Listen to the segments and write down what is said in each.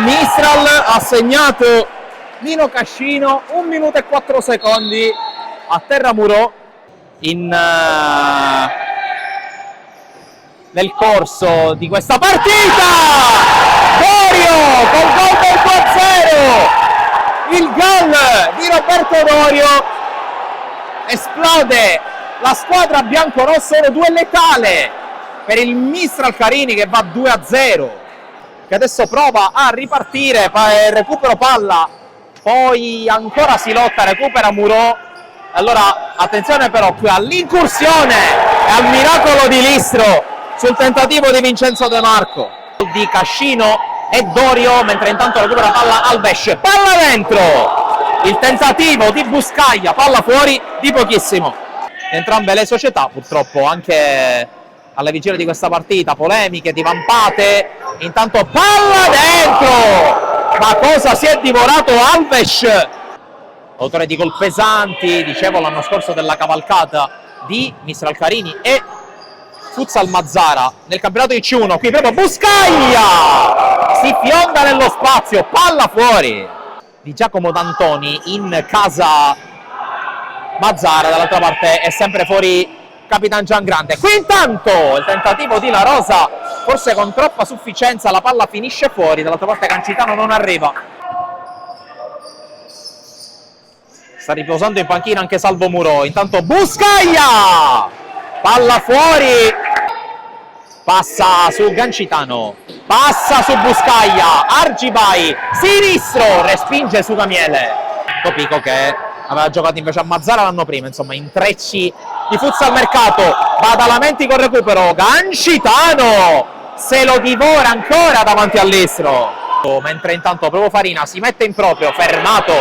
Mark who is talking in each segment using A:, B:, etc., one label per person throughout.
A: Mistral ha segnato Nino Cascino, 1 minuto e 4 secondi a terra Murò nel corso di questa partita. Dorio col gol del 2-0, il gol di Roberto Dorio, esplode la squadra biancorossa, 1-2 letale per il Mistral Carini che va 2-0, che adesso prova a ripartire, recupero palla, poi ancora si lotta, recupera Murò. Allora attenzione però qui all'incursione e al miracolo di Listro sul tentativo di Vincenzo De Marco, di Cascino e Dorio, mentre intanto recupera palla Alves, palla dentro, il tentativo di Buscaglia, palla fuori di pochissimo. Entrambe le società purtroppo anche alla vigilia di questa partita, polemiche, divampate, intanto palla dentro, ma cosa si è divorato Alves, autore di gol pesanti, dicevo l'anno scorso della cavalcata di Mistral Carini e Futsal Mazzara nel campionato di C1, qui proprio Buscaglia si fionda nello spazio, palla fuori di Giacomo D'Antoni in casa Mazzara, dall'altra parte è sempre fuori Capitan Giangrande. Qui intanto il tentativo di La Rosa, forse con troppa sufficienza, la palla finisce fuori, dall'altra parte Cancitano non arriva. Sta riposando in panchina anche Salvo Murò, intanto Buscaglia, palla fuori, passa su Gancitano, passa su Buscaglia, Argibai, sinistro, respinge su Camiele. Topico che aveva giocato invece a Mazzara l'anno prima, insomma intrecci di futsal mercato, Badalamenti con recupero, Gancitano se lo divora ancora davanti all'Istro, mentre intanto proprio Farina si mette in proprio, fermato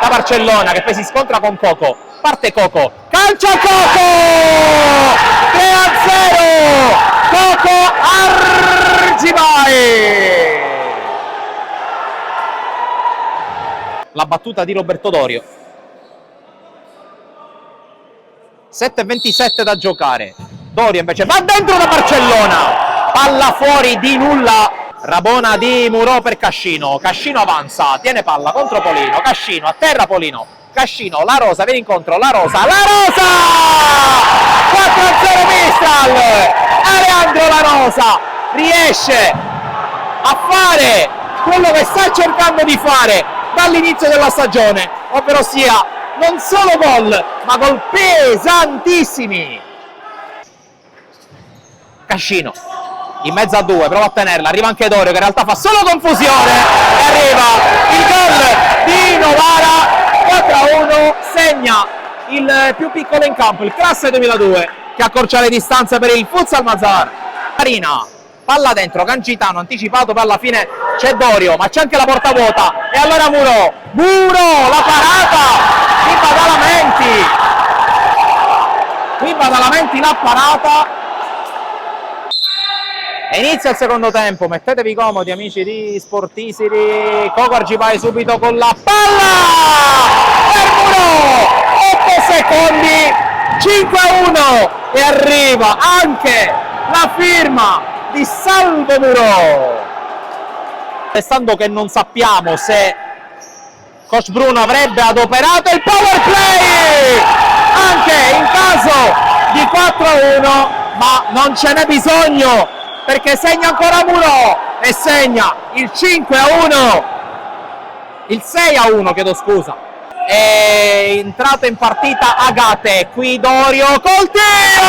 A: da Barcellona che poi si scontra con Coco, parte Coco, calcio a Coco, 3-0, Coco Argibai, la battuta di Roberto Dorio. 7:27 da giocare, Dorio invece va dentro da Barcellona, palla fuori di nulla, Rabona di Murò per Cascino, Cascino avanza, tiene palla contro Polino, Cascino a terra, Polino, Cascino, La Rosa viene incontro, La Rosa, 4-0 Mistral, Aleandro La Rosa riesce a fare quello che sta cercando di fare dall'inizio della stagione, ovvero sia non solo gol, ma gol pesantissimi. Cascino in mezzo a due, prova a tenerla, arriva anche Dorio che in realtà fa solo confusione e arriva il gol di Novara, 4-1, segna il più piccolo in campo, il classe 2002, che accorcia le distanze per il Futsal Mazzara. Farina, palla dentro, Gancitano anticipato, per alla fine c'è Dorio, ma c'è anche la porta vuota, e allora Murò, la parata di Badalamenti, qui Badalamenti l'ha parata e inizia il secondo tempo. Mettetevi comodi amici di Sportisiri, Coco Argibai subito con la palla per Murò, 8 secondi, 5-1 e arriva anche la firma di Salvo Murò, restando che non sappiamo se Coach Bruno avrebbe adoperato il power play anche in caso di 4-1, ma non ce n'è bisogno perché segna ancora Murò e segna il 5-1, il 6-1, chiedo scusa. È entrato in partita Agate, qui Dorio col tiro,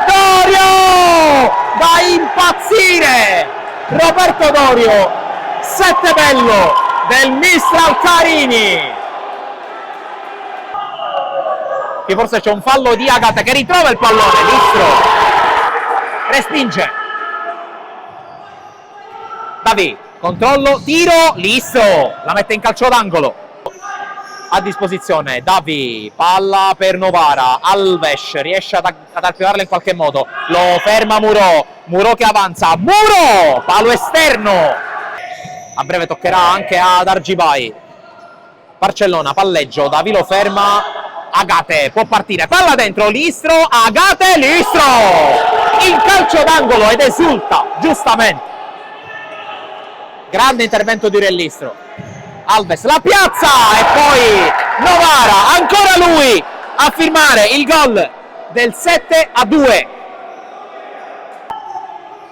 A: Dorio da impazzire, Roberto Dorio, 7 bello del Mistral Carini. Qui forse c'è un fallo di Agate che ritrova il pallone, Listro respinge, Davi, controllo, tiro, Listro la mette in calcio d'angolo, a disposizione Davi, palla per Novara, Alves riesce ad archivarla in qualche modo, lo ferma Murò che avanza, Murò, palo esterno, a breve toccherà anche ad Argibai, Barcellona, palleggio, Davi lo ferma, Agate può partire, palla dentro, Listro, Agate, Listro in calcio d'angolo ed esulta giustamente. Grande intervento di Uriellistro. Alves la piazza e poi Novara, ancora lui a firmare il gol del 7-2.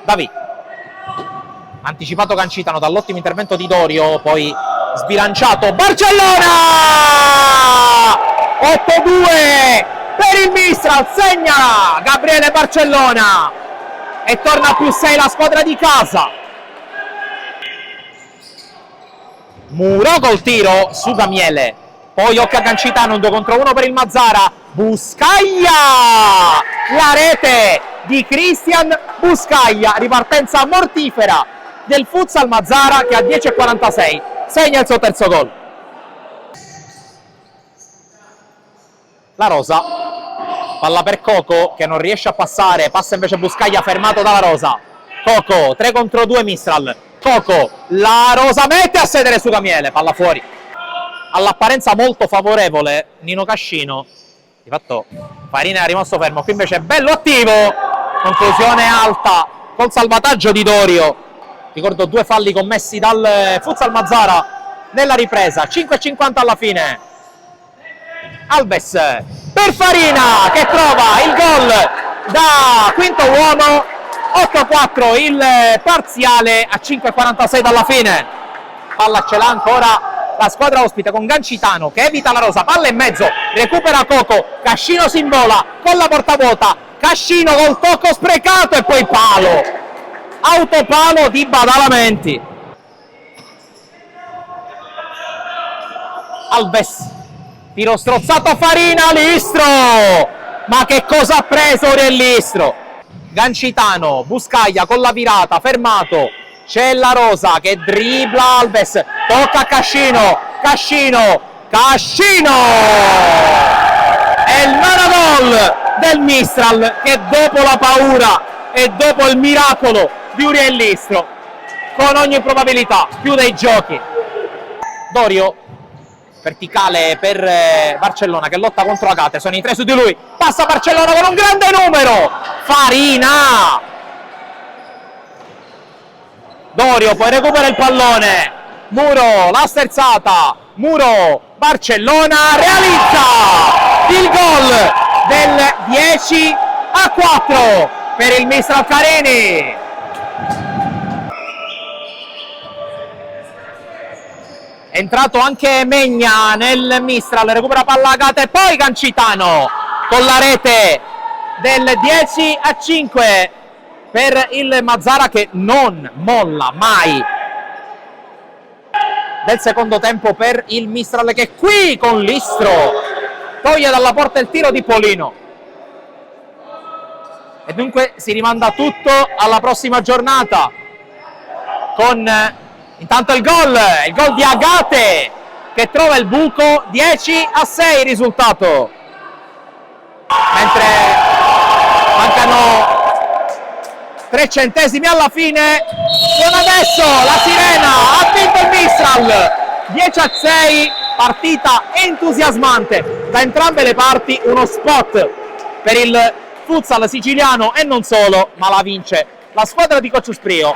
A: Davì, anticipato Cancitano dall'ottimo intervento di Dorio, poi sbilanciato Barcellona, 8-2 per il Mistral, segna Gabriele Barcellona e torna a +6 la squadra di casa. Muro col tiro su Damiele, poi occhio a Cancitano, un 2 contro 1 per il Mazzara, Buscaglia, la rete di Christian Buscaglia, ripartenza mortifera del Futsal Mazzara che a 10:46 segna il suo terzo gol. La Rosa, palla per Coco che non riesce a passare, passa invece Buscaglia fermato dalla Rosa. Coco, 3 contro 2 Mistral. Coco, la Rosa mette a sedere su Damiele, palla fuori. All'apparenza molto favorevole Nino Cascino, di fatto Farina è rimasto fermo, qui invece è bello attivo, conclusione alta col salvataggio di Dorio. Ricordo 2 falli commessi dal Futsal Mazzara nella ripresa, 5:50 alla fine. Alves per Farina che trova il gol da quinto uomo, 8-4 il parziale a 5:46 dalla fine. Palla ce l'ha ancora la squadra ospite con Cancitano che evita la Rosa, palla in mezzo, recupera Coco, Cascino si invola con la porta vuota, Cascino col tocco sprecato e poi palo, autopalo di Badalamenti. Alves, tiro strozzato a Farina, Listro, ma che cosa ha preso Uriellistro? Cancitano, Buscaglia con la virata, fermato, c'è la Rosa che dribbla Alves, tocca a Cascino, Cascino, è il gol del Mistral che dopo la paura e dopo il miracolo di Uriellistro con ogni probabilità chiude i giochi. Dorio, verticale per Barcellona che lotta contro Agate, sono in 3 su di lui, passa Barcellona con un grande numero, Farina, Dorio poi recupera il pallone, Muro, la sterzata, Muro, Barcellona realizza il gol del 10-4 per il Mistral Carini. È entrato anche Megna nel Mistral, recupera palla Agate e poi Cancitano con la rete del 10-5 per il Mazzara che non molla mai. Del secondo tempo per il Mistral che qui con Listro toglie dalla porta il tiro di Polino. E dunque si rimanda tutto alla prossima giornata con intanto il gol di Agate che trova il buco, 10-6 il risultato. Mentre mancano 3 centesimi alla fine, con adesso la sirena ha vinto il Mistral, 10-6, partita entusiasmante da entrambe le parti, uno spot per il futsal siciliano e non solo, ma la vince la squadra di Coach Usprio.